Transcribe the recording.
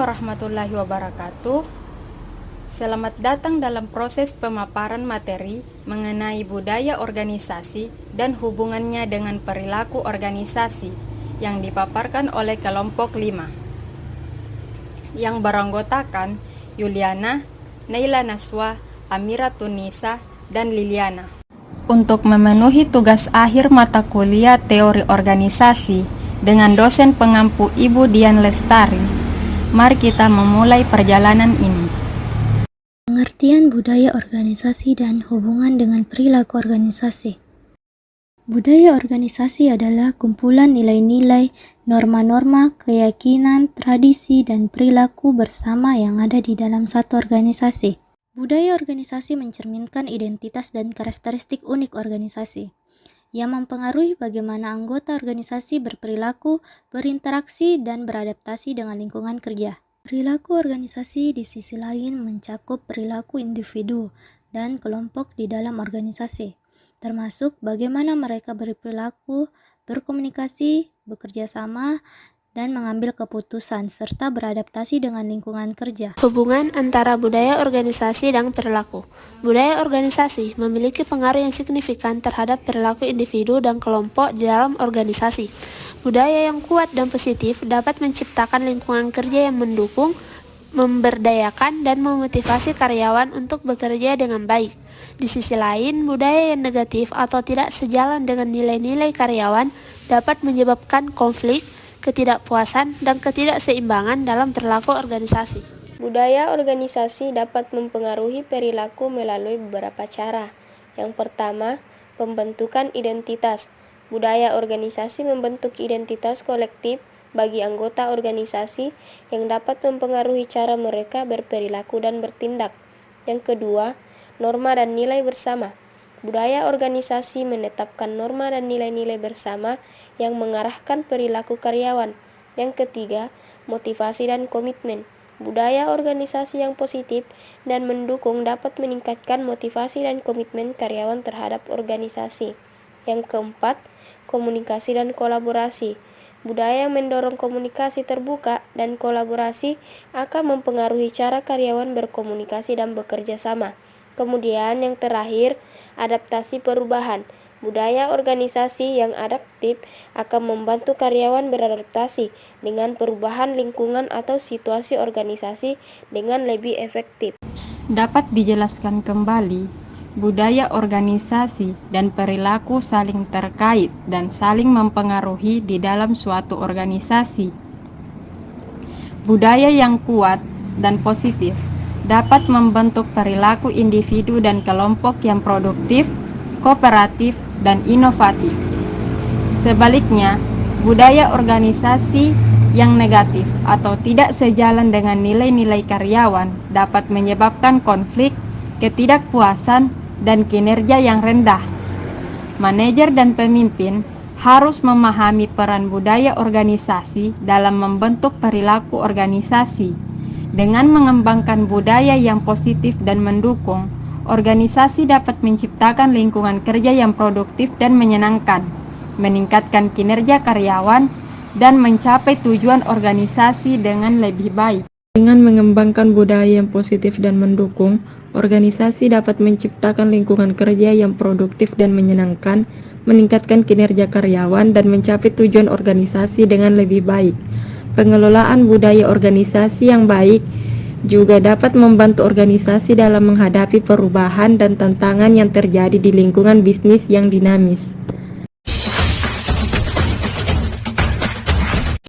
warahmatullahi wabarakatuh. Selamat datang dalam proses pemaparan materi mengenai budaya organisasi dan hubungannya dengan perilaku organisasi yang dipaparkan oleh kelompok 5 yang beranggotakan Yuliana, Naila Naswa, Amira Tunisa, dan Liliana. Untuk memenuhi tugas akhir mata kuliah teori organisasi dengan dosen pengampu Ibu Dian Lestari, mari kita memulai perjalanan ini. Pengertian budaya organisasi dan hubungan dengan perilaku organisasi. Budaya organisasi adalah kumpulan nilai-nilai, norma-norma, keyakinan, tradisi, dan perilaku bersama yang ada di dalam satu organisasi. Budaya organisasi mencerminkan identitas dan karakteristik unik organisasi yang mempengaruhi bagaimana anggota organisasi berperilaku, berinteraksi, dan beradaptasi dengan lingkungan kerja. Perilaku organisasi di sisi lain mencakup perilaku individu dan kelompok di dalam organisasi, termasuk bagaimana mereka berperilaku, berkomunikasi, bekerja sama, dan mengambil keputusan, serta beradaptasi dengan lingkungan kerja. Hubungan antara budaya organisasi dan perilaku. Budaya organisasi memiliki pengaruh yang signifikan terhadap perilaku individu dan kelompok di dalam organisasi. Budaya yang kuat dan positif dapat menciptakan lingkungan kerja yang mendukung, memberdayakan, dan memotivasi karyawan untuk bekerja dengan baik. Di sisi lain, budaya yang negatif atau tidak sejalan dengan nilai-nilai karyawan dapat menyebabkan konflik, ketidakpuasan, dan ketidakseimbangan dalam perilaku organisasi. Budaya organisasi dapat mempengaruhi perilaku melalui beberapa cara. Yang pertama, pembentukan identitas. Budaya organisasi membentuk identitas kolektif bagi anggota organisasi yang dapat mempengaruhi cara mereka berperilaku dan bertindak. Yang kedua, norma dan nilai bersama. Budaya organisasi menetapkan norma dan nilai-nilai bersama yang mengarahkan perilaku karyawan. Yang ketiga, motivasi dan komitmen. Budaya organisasi yang positif dan mendukung dapat meningkatkan motivasi dan komitmen karyawan terhadap organisasi. Yang keempat, komunikasi dan kolaborasi. Budaya yang mendorong komunikasi terbuka dan kolaborasi akan mempengaruhi cara karyawan berkomunikasi dan bekerja sama. Kemudian yang terakhir, adaptasi perubahan. Budaya organisasi yang adaptif akan membantu karyawan beradaptasi dengan perubahan lingkungan atau situasi organisasi dengan lebih efektif. Dapat dijelaskan kembali, budaya organisasi dan perilaku saling terkait dan saling mempengaruhi di dalam suatu organisasi. Budaya yang kuat dan positif dapat membentuk perilaku individu dan kelompok yang produktif, kooperatif, dan inovatif. Sebaliknya, budaya organisasi yang negatif atau tidak sejalan dengan nilai-nilai karyawan dapat menyebabkan konflik, ketidakpuasan, dan kinerja yang rendah. Manajer dan pemimpin harus memahami peran budaya organisasi dalam membentuk perilaku organisasi. Dengan mengembangkan budaya yang positif dan mendukung, organisasi dapat menciptakan lingkungan kerja yang produktif dan menyenangkan, meningkatkan kinerja karyawan, dan mencapai tujuan organisasi dengan lebih baik. Dengan mengembangkan budaya yang positif dan mendukung, organisasi dapat menciptakan lingkungan kerja yang produktif dan menyenangkan, meningkatkan kinerja karyawan, dan mencapai tujuan organisasi dengan lebih baik. Pengelolaan budaya organisasi yang baik juga dapat membantu organisasi dalam menghadapi perubahan dan tantangan yang terjadi di lingkungan bisnis yang dinamis.